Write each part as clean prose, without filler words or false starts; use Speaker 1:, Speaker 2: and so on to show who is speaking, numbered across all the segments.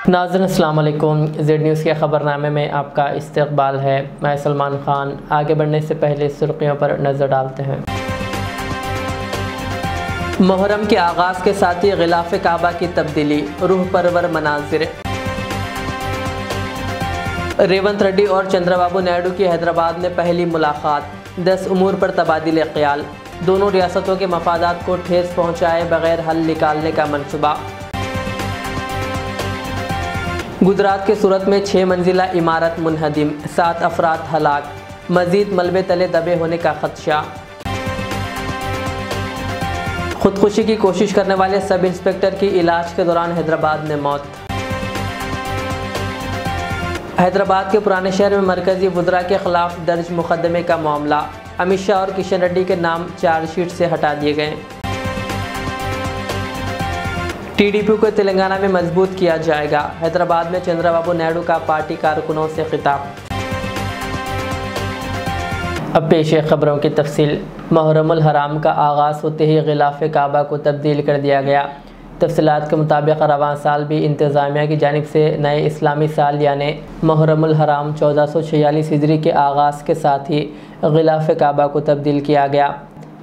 Speaker 1: नाज़रीन अस्सलाम वालेकुम। ज़ेड न्यूज़ के ख़बरनामे में आपका इस्तक़बाल है। मैं सलमान ख़ान। आगे बढ़ने से पहले सुर्ख़ियों पर नज़र डालते हैं। मुहर्रम के आगाज़ के साथ ही ग़िलाफ़े काबा की तब्दीली, रूह परवर मनाज़िर। रेवंत रेड्डी और चंद्रबाबू नायडू की हैदराबाद में पहली मुलाकात, 10 उमूर पर तबादिले ख़याल। दोनों रियासतों के मफादात को ठेस पहुँचाए बगैर हल निकालने का मंसूबा। गुजरात के सूरत में 6 मंजिला इमारत मुनहदिम, 7 अफराद हलाक, मज़ीद मलबे तले दबे होने का खदशा। खुदकुशी की कोशिश करने वाले सब इंस्पेक्टर की इलाज के दौरान हैदराबाद में मौत। हैदराबाद के पुराने शहर में मरकजी वज़रा के खिलाफ दर्ज मुकदमे का मामला, अमित शाह और किशन रेड्डी के नाम चार्जशीट से हटा दिए गए। टीडीपी को तेलंगाना में मजबूत किया जाएगा, हैदराबाद में चंद्रबाबू नायडू का पार्टी कारकुनों से खिताब। अब पेश है खबरों की तफसील। मुहर्रमुल हराम का आगाज़ होते ही ग़िलाफ़े काबा को तब्दील कर दिया गया। तफसीलात के मुताबिक रवां साल भी इंतज़ामिया की जानिब से नए इस्लामी साल यानी मुहर्रमुल हराम 1446 हिजरी के आगाज़ के साथ ही ग़िलाफ़े काबा को तब्दील किया गया।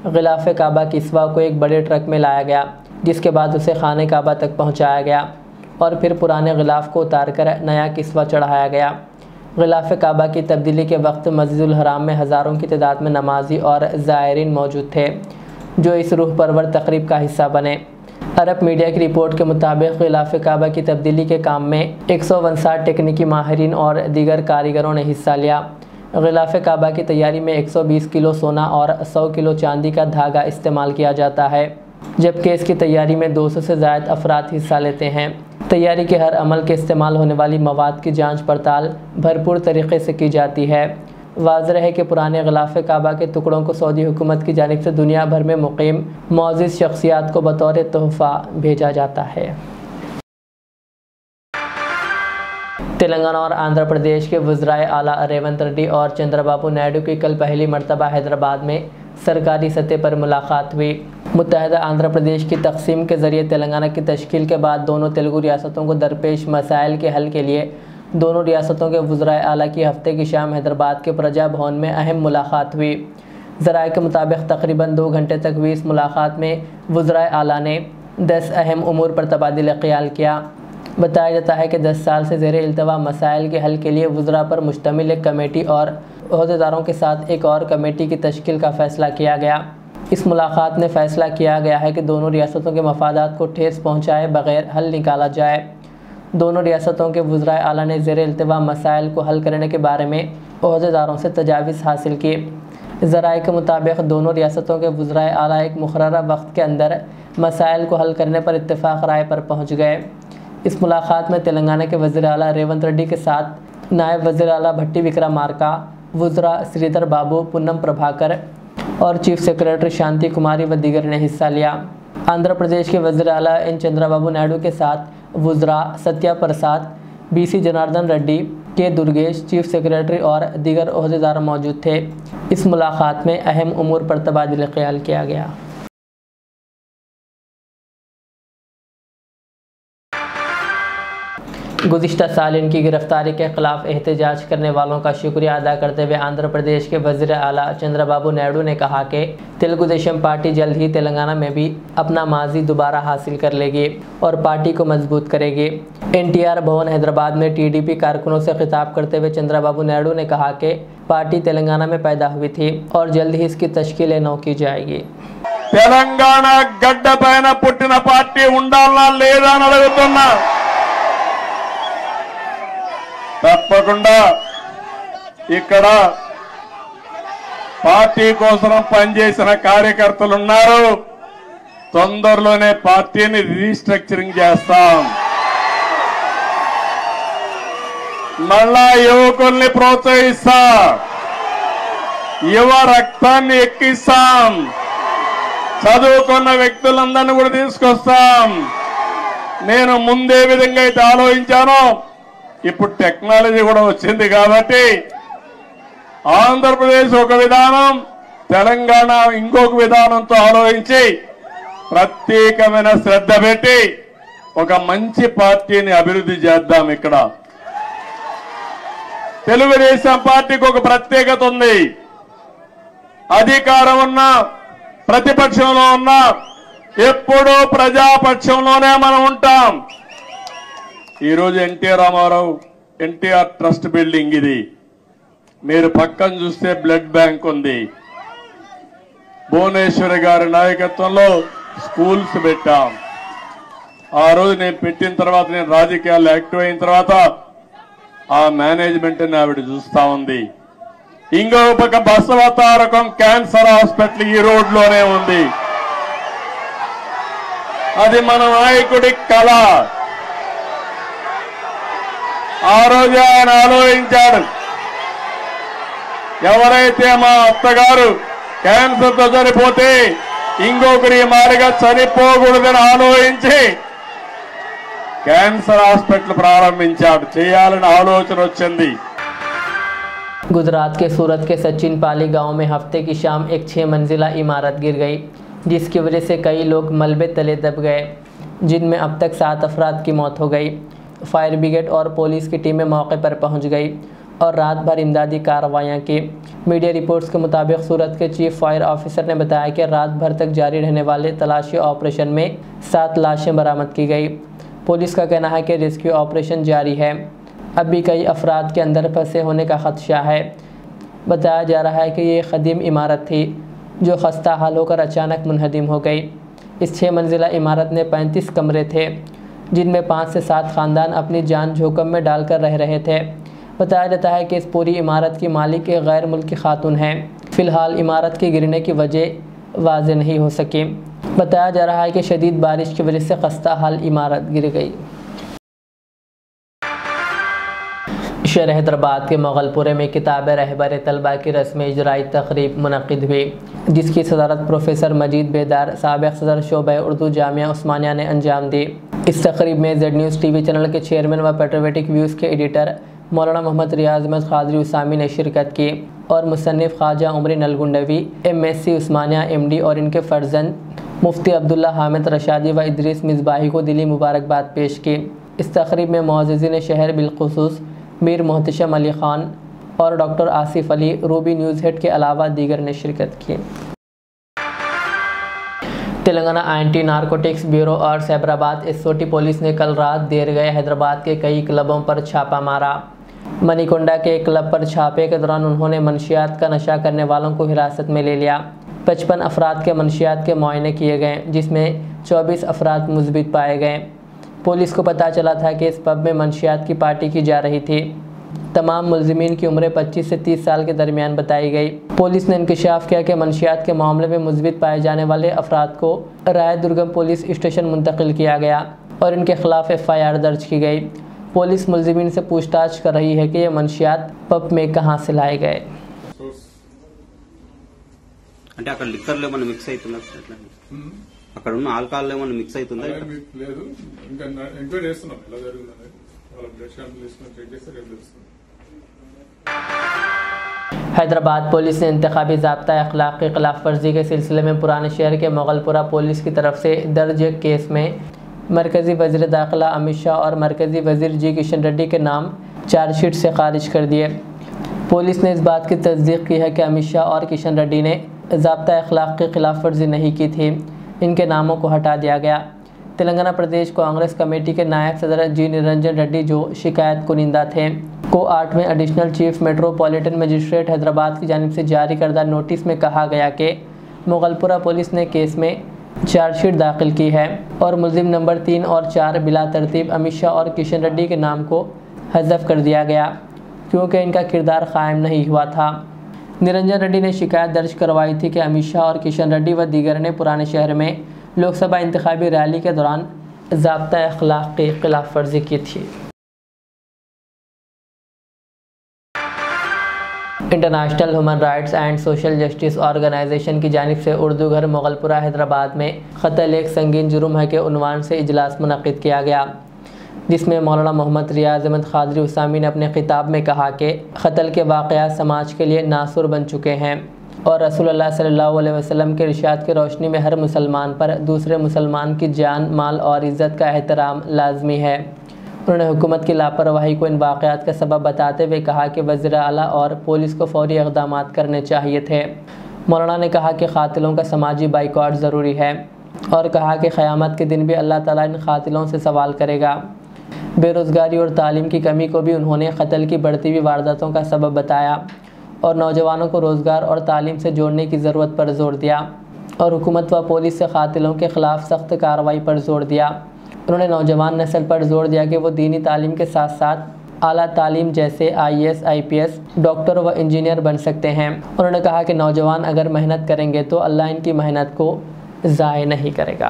Speaker 1: ग़िलाफ़े काबा किस्वा को एक बड़े ट्रक में लाया गया, जिसके बाद उसे खाने काबा तक पहुँचाया गया और फिर पुराने ग़िलाफ़ को उतार कर नया किस्वा चढ़ाया गया। ग़िलाफ़े काबा की तब्दीली के वक्त मस्जिदुल हराम में हज़ारों की तादाद में नमाजी और ज़ायरीन मौजूद थे, जो इस रूह परवर तक़रीब का हिस्सा बने। अरब मीडिया की रिपोर्ट के मुताबिक ग़िलाफ़े काबा की तब्दीली के काम में 159 टेक्निकी माहिरीन और दीगर कारीगरों ने हिस्सा लिया। ग़िलाफ़े काबा की तैयारी में 120 किलो सोना और 100 किलो चांदी का धागा इस्तेमाल किया जाता है, जबकि इसकी तैयारी में 200 से ज़ायद अफराद हिस्सा लेते हैं। तैयारी के हर अमल के इस्तेमाल होने वाली मवाद की जांच पड़ताल भरपूर तरीक़े से की जाती है। वाज़ेह है कि पुराने ग़िलाफ़े काबा के टुकड़ों को सऊदी हुकूमत की जानिब से दुनिया भर में मुक़ीम मुअज़्ज़िज़ शख्सियात को बतौर तोहफ़ा भेजा जाता है। तेलंगाना और आंध्र प्रदेश के वज़राए आला रेवंत रेड्डी और चंद्रबाबू नायडू की कल पहली मरतबा हैदराबाद में सरकारी सतह पर मुलाकात हुई। मुत्तहदा आंध्र प्रदेश की तकसीम के ज़रिए तेलंगाना की तश्कील के बाद दोनों तेलुगु रियासतों को दरपेश मसाइल के हल के लिए दोनों रियासतों के वज़राए आला की हफ्ते की शाम हैदराबाद के प्रजा भवन में अहम मुलाकात हुई। ज़राए के मुताबिक तकरीबन 2 घंटे तक हुई इस मुलाकात में वज़राए आला ने 10 अहम उमूर पर तबादिले ख़याल किया। बताया जाता है कि 10 साल से ज़ेरे इल्तवा मसाइल के हल के लिए वज़रा पर मुश्तमिल एक कमेटी और ओहदेदारों के साथ एक और कमेटी की तश्कील का फ़ैसला किया गया। इस मुलाकात में फ़ैसला किया गया है कि दोनों रियासतों के मफादात को ठेस पहुँचाए बगैर हल निकाला जाए। दोनों रियासतों के वज़राए आला ने ज़ेरे इल्तवा मसाइल को हल करने के बारे में ओहदेदारों से तजावीज़ हासिल की। ज़राए के मुताबिक दोनों रियासतों के वज़राए आला एक मुक़र्ररा वक्त के अंदर मसाइल को हल करने पर इत्तेफ़ाक़ राय पर पहुँच गए। इस मुलाकात में तेलंगाना के वज़ीर आला रेवंत रेड्डी के साथ नायब वज़ीर आला भट्टी विक्रमार्का, वज़रा श्रीधर बाबू, पूनम प्रभाकर और चीफ सेक्रेटरी शांति कुमारी व दीगर ने हिस्सा लिया। आंध्र प्रदेश के वज़ीर आला एन चंद्रबाबू नायडू के साथ वज़रा सत्या प्रसाद, बीसी जनार्दन रेड्डी, के दुर्गेश, चीफ सेक्रेटरी और दीगर ओहदेदार मौजूद थे। इस मुलाकात में अहम उमूर पर तबादिले ख़याल किया गया। गुज़िश्ता साल इनकी गिरफ्तारी के ख़िलाफ़ एहतजाज करने वालों का शुक्रिया अदा करते हुए आंध्र प्रदेश के वज़ीर आला चंद्रबाबू नायडू ने कहा कि तेलुगु देशम पार्टी जल्द ही तेलंगाना में भी अपना माजी दोबारा हासिल कर लेगी और पार्टी को मजबूत करेगी। NTR भवन हैदराबाद में टीडीपी कारकुनों से खिताब करते हुए चंद्रबाबू नायडू ने कहा कि पार्टी तेलंगाना में पैदा हुई थी और जल्द ही इसकी तश्कील नौ की जाएगी।
Speaker 2: तेलंगाना गड्ड पैन पुट्टिन पार्टी ఉండాలా లేదా అని అడుగుతున్నా। తప్పకుండా ఇక్కడ పార్టీ కోసం పనిచేసిన కార్యకర్తలు ఉన్నారు। తొందరలోనే పార్టీని రీస్ట్రక్చరింగ్ చేస్తాం। మళ్ళా యువకుల్ని ప్రోత్సహిస్తాం, యువ రక్తాన్ని ఎక్కిస్తాం, చదువుకున్న వ్యక్తులందరినీ కూడా తీసుకొస్తాం। నేను ముందే విధంగా అయితే ఆలోచించానో ఇప్పుడు టెక్నాలజీ కూడా వచ్చింది కాబట్టి ఆంధ్రప్రదేశ్ ఒక విధానం, తెలంగాణ ఇంకొక విధానంతో ఆలోచించి ప్రత్యేకమైన శ్రద్ధ పెట్టి ఒక మంచి పార్టీని అభివృద్ధి చేద్దాం. ఇక్కడ తెలుగుదేశం పార్టీకి ఒక ప్రత్యేకత ఉంది. అధికారం ఉన్నా ప్రతిపక్షంలో ఉన్నా ఎప్పుడూ ప్రజాపక్షంలోనే మనం ఉంటాం. ఈరోజు ఎన్టీఆర్ ట్రస్ట్ బిల్డింగ్ ఇది. మీరు పక్కన చూస్తే బ్లడ్ బ్యాంక్ ఉంది. భువనేశ్వరి గారి నాయకత్వంలో స్కూల్స్ పెట్టాం. ఆ రోజు నేను పెట్టిన తర్వాత, నేను రాజకీయాల్లో యాక్టివ్ అయిన తర్వాత ఆ మేనేజ్మెంట్ ఆవిడ చూస్తా ఉంది. ఇంకో పక్క బసవతారకం క్యాన్సర్ హాస్పిటల్ ఈ రోడ్లోనే ఉంది. అది మన నాయకుడి కళ. ఆ రోజు ఆయన ఆలోచించాడు, ఎవరైతే మా అత్తగారు క్యాన్సర్తో చనిపోతే ఇంకొకరి మారిగా చనిపోకూడదని ఆలోచించి క్యాన్సర్ హాస్పిటల్ ప్రారంభించాడు. చేయాలని ఆలోచన వచ్చింది.
Speaker 1: गुजरात के सूरत के सचिन पाली गांव में हफ्ते की शाम एक 6 मंजिला इमारत गिर गई, जिसकी वजह से कई लोग मलबे तले दब गए, जिनमें अब तक 7 अफराद की मौत हो गई। फायर ब्रिगेड और पुलिस की टीमें मौके पर पहुंच गई और रात भर इमदादी कार्रवाइयाँ की। मीडिया रिपोर्ट्स के मुताबिक सूरत के चीफ फायर ऑफिसर ने बताया कि रात भर तक जारी रहने वाले तलाशी ऑपरेशन में 7 लाशें बरामद की गई। पुलिस का कहना है कि रेस्क्यू ऑपरेशन जारी है। अब भी कई अफराद के अंदर फंसे होने का खदशा है। बताया जा रहा है कि ये कदीम इमारत थी जो खस्ता हाल होकर अचानक मुनहदिम हो गई। इस 6 मंजिला इमारत में 35 कमरे थे, जिनमें 5 से 7 ख़ानदान अपनी जान जोखिम में डालकर रह रहे थे। बताया जाता है कि इस पूरी इमारत की मालिक एक गैर मुल्की खातून हैं। फ़िलहाल इमारत के गिरने की वजह वाज़ेह नहीं हो सकी। बताया जा रहा है कि शदीद बारिश की वजह से खस्ता हाल इमारत गिर गई। शहर हैदराबाद के मोगलपुरे में किताब रहबर तलबा की रस्म इजराई तकरीब मुनक़िद हुई, जिसकी सदारत प्रोफेसर मजीद बेदार साबिक़ सदर शोबा उर्दू जामिया उस्मानिया ने अंजाम दी। इस तकरीब में जेड न्यूज़ टीवी चैनल के चेयरमैन व पेट्रोवेटिक व्यूज़ के एडिटर मौलाना मोहम्मद रियाज अहमद क़ादरी उसामी ने शिरकत की और मुसन्निफ़ ख्वाजा उमरी नलगुंडवी MSc उस्मानिया MD और इनके फ़र्जंद मुफ्ती अब्दुल्ला हामिद रशादी व इदरीस मिसबाही को दिली मुबारकबाद पेश की। इस तकरीब में मुअज़्ज़िज़ीन शहर बिलखुसूस मीर मोहतशम अली ख़ान और doctor Asif Ali Ruby news head के अलावा दीगर ने शिरकत की। तेलंगाना एंटी नारकोटिक्स ब्यूरो और सैबराबाद SOT पुलिस ने कल रात देर गए हैदराबाद के कई क्लबों पर छापा मारा। मणिकोंडा के एक क्लब पर छापे के दौरान उन्होंने मनशियात का नशा करने वालों को हिरासत में ले लिया। 55 अफराद के मनशियात के मुआयने किए गए, जिसमें 24 अफराद मुस्बित पाए गए। पुलिस को पता चला था कि इस पब में मनशियात की पार्टी की जा रही थी। तमाम मुलजिमीन की उम्रें 25 से 30 साल के दरमियान बताई गई। पुलिस ने इंकशाफ किया कि मनशियात के मामले में मुस्बित पाए जाने वाले अफराद को राय दुर्गम पुलिस स्टेशन मुंतकिल किया गया और इनके खिलाफ FIR दर्ज की गई। पुलिस मुलजिमीन से पूछताछ कर रही है कि ये मनशियात पब में कहाँ से लाए गए।
Speaker 3: అంటే అక్కడ లిక్కర్లో ఏమైనా మిక్స్ అవుతుందా? అక్కడ ఉన్న ఆల్కహాల్ ఏమైనా మిక్స్ అవుతుందా?
Speaker 4: లేదు, ఇంకా ఎంక్వైరీ చేస్తున్నాం ఎలా జరుగుతుంది. వాళ్ళ బ్లడ్ శాంపిల్ తీసుకుని చెక్ చేస్తే రేపు తెలుస్తుంది.
Speaker 1: हैदराबाद पुलिस ने इंतखाबी ज़ाब्ता अखलाक की खिलाफ वर्जी के सिलसिले में पुराने शहर के मोगलपुरा पुलिस की तरफ से दर्ज एक केस में मरकज़ी वज़ीर दाखिला अमित शाह और मरकज़ी वज़ीर G किशन रेड्डी के नाम चार्जशीट से खारिज कर दिए। पुलिस ने इस बात की तस्दीक की है कि अमित शाह और किशन रेड्डी ने ज़ाब्ता अखलाक की खिलाफ वर्जी नहीं की थी। इनके नामों को हटा दिया गया। तेलंगाना प्रदेश कांग्रेस कमेटी के नायब सदर G निरंजन रेड्डी, जो शिकायत कुनिंदा थे, को 8वें additional chief metropolitan magistrate Hyderabad की जानिब से जारी करदा नोटिस में कहा गया कि मोगलपुरा पुलिस ने केस में चार्जशीट दाखिल की है और मुलजिम नंबर 3 और 4 बिला तरतीब अमित शाह और किशन रेड्डी के नाम को हज़फ कर दिया गया, क्योंकि इनका किरदार कायम नहीं हुआ था। निरंजन रेड्डी ने शिकायत दर्ज करवाई थी कि अमित शाह और किशन रेड्डी व दीगर ने पुराने शहर में लोकसभा इंतखाबी रैली के दौरान ज़ाब्ता अखलाक की खिलाफ वर्जी की थी। International human rights and social justice organisation की जानिब से उर्दू घर मोगलपुरा हैदराबाद में क़त्ल एक संगीन जुर्म है के उन्वान से इजलास मुनक़िद किया गया, जिसमें मौलाना मोहम्मद रियाज अहमद क़ादरी उसामी ने अपने खिताब में कहा कि क़त्ल के वाक़यात समाज के लिए नासुर बन चुके हैं। और रसूलुल्लाह सल्लल्लाहु अलैहि वसल्लम के इरशाद की रोशनी में हर मुसलमान पर दूसरे मुसलमान की जान, माल और इज़्ज़त का एहतराम लाजमी है। उन्होंने हुकूमत की लापरवाही को इन वाक़यात का सबब बताते हुए कहा कि वज़ीर आला और पुलिस को फ़ौरी इक़दाम करने चाहिए थे। मौलाना ने कहा कि क़ातिलों का समाजी बाइकॉट ज़रूरी है और कहा कि क़यामत के दिन भी अल्लाह ताला इन क़ातिलों से सवाल करेगा। बेरोज़गारी और तालीम की कमी को भी उन्होंने क़त्ल की बढ़ती हुई वारदातों का सबब बताया और नौजवानों को रोज़गार और तालीम से जोड़ने की ज़रूरत पर जोर दिया और हुकूमत व पुलिस से क़ातिलों के ख़िलाफ़ सख्त कार्रवाई पर जोर दिया। उन्होंने नौजवान नस्ल पर जोर दिया कि वो दीनी तालीम के साथ साथ आला तालीम जैसे IAS, IPS, डॉक्टर व इंजीनियर बन सकते हैं। उन्होंने कहा कि नौजवान अगर मेहनत करेंगे तो अल्लाह इनकी मेहनत को ज़ाय नहीं करेगा।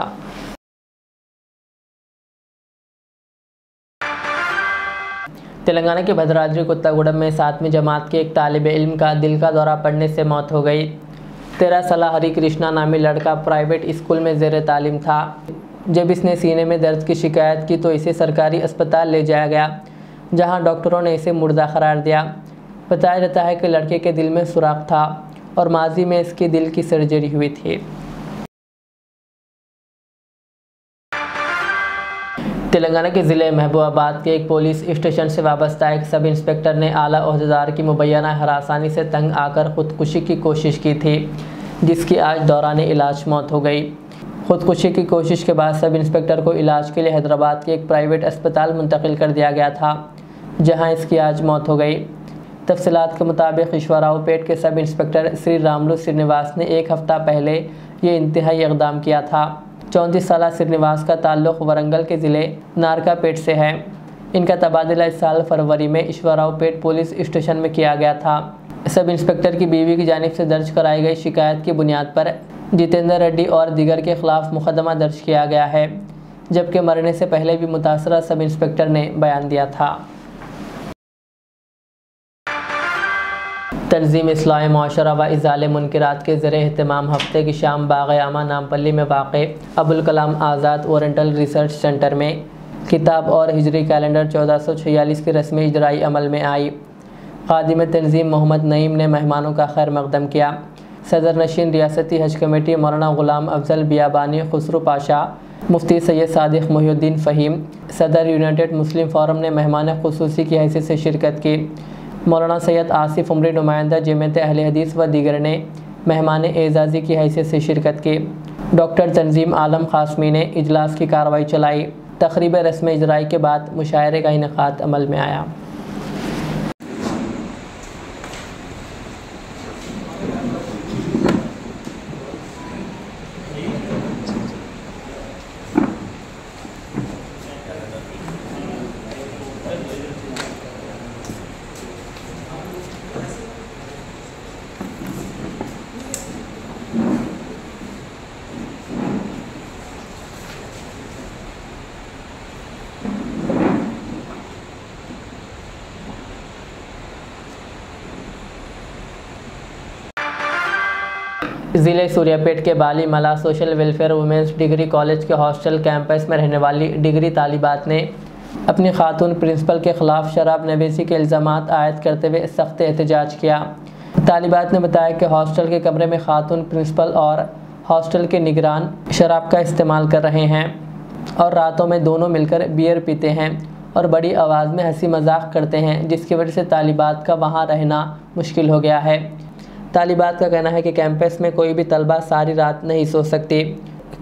Speaker 1: तेलंगाना के भद्राद्री कुत्तागुडम में 7वीं जमात के एक तालिब इल्म का दिल का दौरा पड़ने से मौत हो गई। 13 साला हरी कृष्णा नामी लड़का प्राइवेट स्कूल में ज़ेर तालीम था। जब इसने सीने में दर्द की शिकायत की तो इसे सरकारी अस्पताल ले जाया गया, जहां डॉक्टरों ने इसे मुर्दा करार दिया। बताया जाता है कि लड़के के दिल में सुराख था और माजी में इसके दिल की सर्जरी हुई थी। तेलंगाना के ज़िले महबूबाबाद के एक पुलिस स्टेशन से वाबस्ता एक सब इंस्पेक्टर ने आला ओहदेदार की मुबैना हरासानी से तंग आकर ख़ुदकुशी की कोशिश की थी, जिसकी आज दौरान इलाज मौत हो गई। ख़ुदकुशी की कोशिश के बाद सब इंस्पेक्टर को इलाज के लिए हैदराबाद के एक प्राइवेट अस्पताल मुंतकिल कर दिया गया था, जहां इसकी आज मौत हो गई। तफसीलात के मुताबिक ईश्वरावपेट के सब इंस्पेक्टर श्री रामलू श्रीनिवास ने एक हफ़्ता पहले ये इंतहाई इक़दाम किया था। 34 साला श्रीनिवास का ताल्लुक़ वरंगल के ज़िले नारकापेट से है। इनका तबादला इस साल फरवरी में ईश्वरावपेट पुलिस स्टेशन में किया गया था। सब इंस्पेक्टर की बीवी की जानिब से दर्ज कराई गई शिकायत की बुनियाद पर जितेंद्र रेड्डी और दीगर के ख़िलाफ़ मुकदमा दर्ज किया गया है, जबकि मरने से पहले भी मुतासरा सब इंस्पेक्टर ने बयान दिया था। तंजीम इस्लाह मुआशरा व इज़ाले मुनकरात के ज़रिए एहतमाम हफ्ते की शाम बाग़-ए-आमा नामपल्ली में वाक़े Abul Kalam Azad oriental research centre में किताब और हिजरी कैलेंडर 1446 की रस्मी इजराई अमल में आई। ख़ादिम तंजीम मोहम्मद नईम ने मेहमानों का खैर मक़दम किया। सदर नशीन रियासती हज कमेटी मौलाना ग़ुलाम अफजल बियाबानी खुसरू पाशा, मुफ्ती सैयद सादिक मोहिउद्दीन फ़हीम, सदर यूनाइटेड मुस्लिम फ़ोरम ने मेहमान ख़ुसूसी की हैसियत से शिरकत की। मौलाना सैयद आसिफ उमरी नुमाइंदा जमात अहले हदीस व दीगर ने मेहमान एजाज़ी की हैसियत से शिरकत की। डॉक्टर तंजीम आलम क़ासमी ने इजलास की कार्रवाई चलाई। तक़रीब रस्म इजराई के बाद मुशायरे का इनेकाद अमल में आया। ज़िले सूर्यापेट के बाली मला social welfare women's degree college के हॉस्टल कैंपस में रहने वाली डिग्री तालिबात ने अपनी खातून प्रिंसिपल के ख़िलाफ़ शराब नवेसी के इल्ज़ामात आयद करते हुए सख्त एहतजाज किया। तालिबात ने बताया कि हॉस्टल के कमरे में खातून प्रिंसिपल और हॉस्टल के निगरान शराब का इस्तेमाल कर रहे हैं और रातों में दोनों मिलकर बियर पीते हैं और बड़ी आवाज़ में हंसी मजाक करते हैं, जिसकी वजह से तालिबात का वहाँ रहना मुश्किल हो गया है। तालिबात का कहना है कि कैंपस में कोई भी तलबा सारी रात नहीं सो सकती,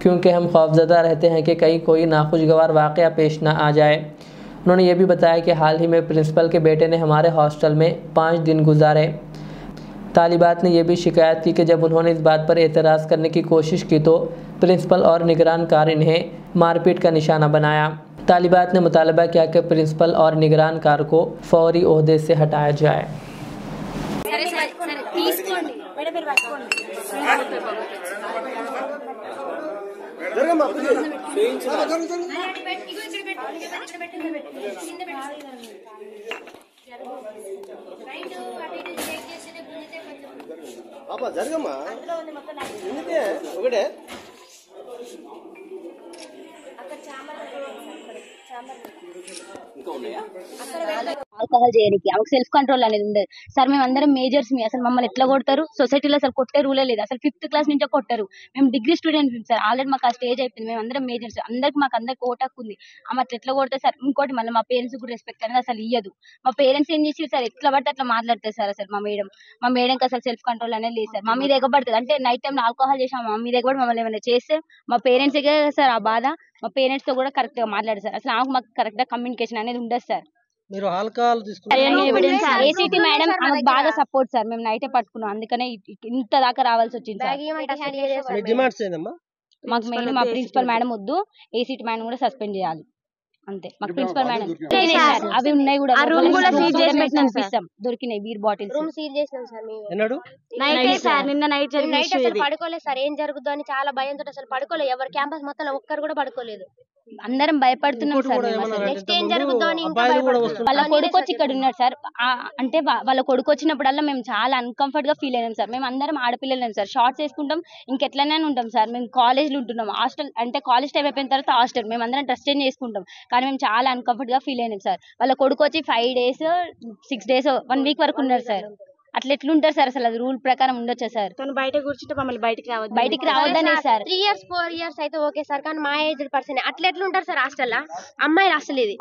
Speaker 1: क्योंकि हम खौफजदा रहते हैं कि कहीं कोई नाखुशगवार वाक़या पेश ना आ जाए। उन्होंने ये भी बताया कि हाल ही में प्रिंसिपल के बेटे ने हमारे हॉस्टल में 5 दिन गुजारे। तालिबात ने यह भी शिकायत की कि जब उन्होंने इस बात पर एतराज़ करने की कोशिश की तो प्रिंसिपल और निगरान कार इन्हें मारपीट का निशाना बनाया। तालिबात ने मुतालबा किया कि प्रिंसिपल और निगरान कार को फौरी ओहदे से हटाया जाए।
Speaker 5: ఆల్కహాల్ చేయడానికి ఆమెకు సెల్ఫ్ కంట్రోల్ అనేది ఉండదు సార్. మేము అందరం మేజర్స్ మీ అసలు మమ్మల్ని ఎట్లా కొడతారు? సొసైటీలో అసలు కొట్టే రూలే లేదు అసలు. 5th క్లాస్ నుంచే కొట్టారు. మేము డిగ్రీ స్టూడెంట్స్ సార్. ఆల్రెడీ మాకు ఆ స్టేజ్ అయిపోయింది. మేము అందరం మేజర్స్. మాకు అందరికి ఓటాకు ఉంది. ఆమె అట్లా ఎట్లా కొడతారు సార్? ఇంకోటి మళ్ళీ మా పేరెంట్స్ కూడా రెస్పెక్ట్ అనేది అసలు ఇయ్యదు. మా పేరెంట్స్ ఏం చేసి సార్ ఎట్లా పడితే అట్లా మాట్లాడతారు సార్. అసలు మా మేడంకి అసలు సెల్ఫ్ కంట్రోల్ అనేది లేదు సార్. మా మీద ఎగబడుతుంది అంటే నైట్ టైం ఆల్కహాల్ చేసాం మా మీద ఎగబడి మమ్మల్ని ఏమైనా చేస్తే మా పేరెంట్స్ సార్ ఆ బాధ. మా పేరెంట్స్ తో కూడా కరెక్ట్ గా మాట్లాడారు సార్. అసలు మాకు కరెక్ట్ గా కమ్యూనికేషన్ అనేది ఉండదు సార్.
Speaker 6: మీరు ఆల్కహాల్
Speaker 5: ఏసీటీ మేడం ఆమెకు బాగా సపోర్ట్ సార్. మేము నైటే పట్టుకున్నాం అందుకనే ఇంత దాకా రావాల్సి వచ్చింది సార్.
Speaker 6: డిమాండ్స్ ఏందమ్మా?
Speaker 5: మాకు మెయిన్ మా ప్రిన్సిపల్ మేడం వద్దు, ఏసీటీ మేడం కూడా సస్పెండ్ చేయాలి అంతే. మాకు ప్రిన్సిపల్ మేడం అవి ఉన్నాయి కూడా దొరికినాయి బీర్ బాటిల్స్
Speaker 7: రూమ్ సీల్ చేసినాం సార్ మేము.
Speaker 6: ఎన్నడు?
Speaker 7: నైట్ సార్, నిన్న నైట్ అసలు పడుకోలేదు సార్. ఏం జరుగుతుందో అని చాలా భయంతో అసలు పడుకోలేదు. ఎవరు క్యాంపస్ మొత్తం ఒక్కరు కూడా పడుకోలేదు.
Speaker 5: అందరం భయపడుతున్నాం సార్.
Speaker 7: నెక్స్ట్ ఏం జరుగుతుందో అని ఇంకా
Speaker 5: వాళ్ళ కొడుకు వచ్చి ఇక్కడ ఉన్నాడు సార్. అంటే వాళ్ళ కొడుకు వచ్చినప్పుడల్లా మేము చాలా అన్కంఫర్ట్ గా ఫీల్ అయినాం సార్. మేము అందరం ఆడపిల్లలేం సార్. షార్ట్స్ వేసుకుంటాం, ఇంకెట్లనే ఉంటాం సార్. మేము కాలేజ్ లో ఉంటున్నాం. హాస్టల్ అంటే కాలేజ్ టైం అయిపోయిన తర్వాత హాస్టల్ మేము అందరం డ్రెస్ చేంజ్ చేసుకుంటాం. కానీ మేము చాలా అన్కంఫర్ట్ గా ఫీల్ అయినాం సార్. వాళ్ళ కొడుకు వచ్చి 5 days 6 days 1 week వరకు ఉన్నారు సార్. అట్లా ఎట్లుంటారు సార్? అసలు అది రూల్ ప్రకారం ఉండొచ్చా సార్?
Speaker 7: బయట కూర్చుంటే మమ్మల్ని బయటికి
Speaker 5: రావద్దనే సార్.
Speaker 7: 3 years 4 years అయితే ఓకే సార్. కానీ మా ఏజ్ పర్సన్ అట్లా ఎట్లుంటారు సార్ హాస్టల్లో? అమ్మాయిలు అసలు ఇది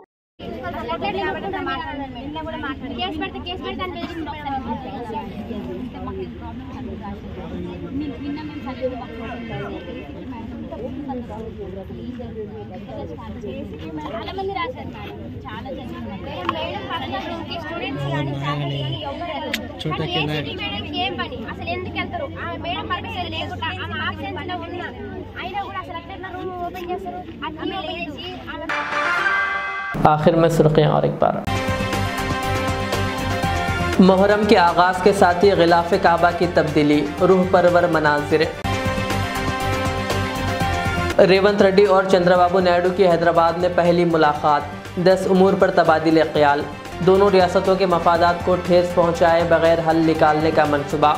Speaker 5: చాలా మంది రాశారు మేడం. చాలా
Speaker 7: ఏం పని అసలు ఎందుకు వెళ్తారు? మేడం పర్మిషన్ లేకుండా ఆమె ఆబ్సెన్స్ లో ఉన్నా అయినా కూడా అసలు అట్లా రూమ్ ఓపెన్ చేస్తారు. అన్ని ఓపెన్ చేసి
Speaker 1: आखिर में सुर्खियाँ और एक बार। मुहर्रम के आगाज़ के साथ ही गिलाफ काबा की तब्दीली, रूह परवर मनाजिर। रेवंत रेड्डी और चंद्रबाबू नायडू की हैदराबाद में पहली मुलाकात, 10 उमूर पर तबादिले ख्याल। दोनों रियासतों के मफादात को ठेस पहुँचाए बगैर हल निकालने का मंसूबा।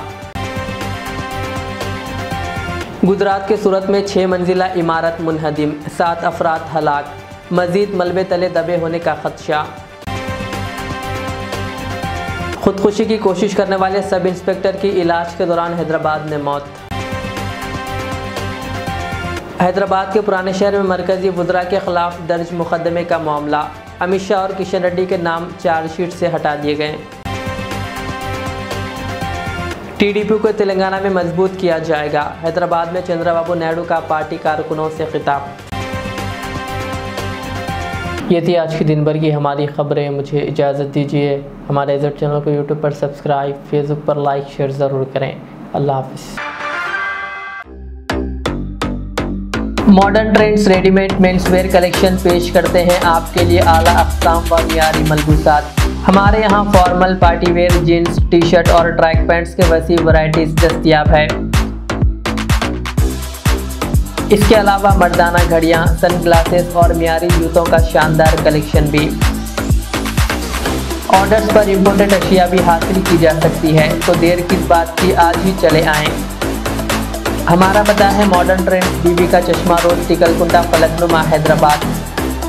Speaker 1: गुजरात के सूरत में 6 मंजिला इमारत मुनहदिम, 7 अफराद हलाक, मजीद मलबे तले दबे होने का खदशा। खुदकुशी की कोशिश करने वाले सब इंस्पेक्टर की इलाज के दौरान हैदराबाद में मौत। हैदराबाद के पुराने शहर में मरकजी वुज़रा के खिलाफ दर्ज मुकदमे का मामला, अमित शाह और किशन रेड्डी के नाम चार्जशीट से हटा दिए गए। टीडीपी को तेलंगाना में मजबूत किया जाएगा, हैदराबाद में चंद्रबाबू नायडू का पार्टी कारकुनों से खिताब। ये थी आज की दिन भर की हमारी खबरें। मुझे इजाज़त दीजिए। हमारे इज़्ज़त चैनल को यूट्यूब पर सब्सक्राइब, फेसबुक पर लाइक शेयर ज़रूर करें। अल्लाह हाफ़िज़। Modern trends readymade menswear collection पेश करते हैं आपके लिए आला अक़साम व मियारी मलबूसात। हमारे यहाँ formal party wear jeans T shirt और ट्रैक पैंट्स के वसी वैरायटीज़ दस्तयाब है। इसके अलावा मर्दाना घड़ियाँ, सन ग्लासेस और मियारी जूतों का शानदार कलेक्शन भी। ऑर्डर्स पर इम्पोर्टेड अशिया भी हासिल की जा सकती है, तो देर किस बात की, आज ही चले आएँ। हमारा पता है मॉडर्न ट्रेंड्स, बीबी का चश्मा रोड, टिकलकुंडा, फलकनुमा, हैदराबाद।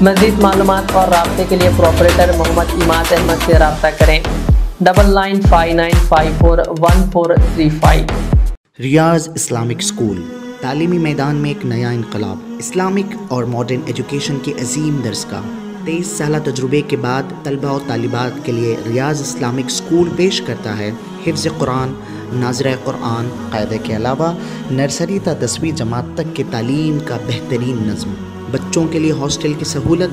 Speaker 1: मज़ीद मालूमात और राब्ते के लिए प्रोपरेटर मोहम्मद इमाद अहमद से रब्ता करें 9959541435।
Speaker 8: रियाज इस्लामिक स्कूल, तालीमी मैदान में एक नया इनकलाब। इस्लामिक और मॉडर्न एजुकेशन की अजीम दरसगाह। 23 साल तजुर्बे के बाद तलबा और तालिबात के लिए रियाज इस्लामिक स्कूल पेश करता है हिफ्ज़ कुरान, नाज़िरा कुरान, क़ायदे के अलावा नर्सरी ता 10वीं जमात तक की तालीम का बेहतरीन नज़्म। बच्चों के लिए हॉस्टल की सहूलत,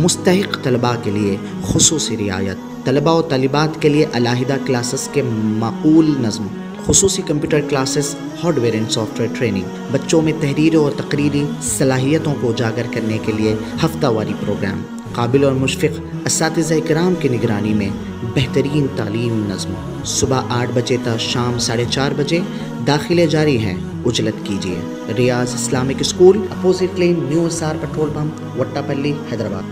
Speaker 8: मुस्तहिक़ तलबा के लिए खुसूसी रियायत। तलबा और तालिबात के लिए अलहदा क्लासेस के माकूल नज़्म, खुसूसी computer classes, hardware and software training. बच्चों में तहरीर और तकरीरी सलाहियतों को उजागर करने के लिए हफ्तावारी प्रोग्राम। काबिल और मुशफ़िक़ असातिज़ा इकराम की निगरानी में बेहतरीन तालीम नज़्म। सुबह 8 बजे तक शाम 4:30 बजे दाखिले जारी हैं, उजलत कीजिए। Riyaz Islamic school, opposite lane, new SR petrol pump, Vattapalli, Hyderabad.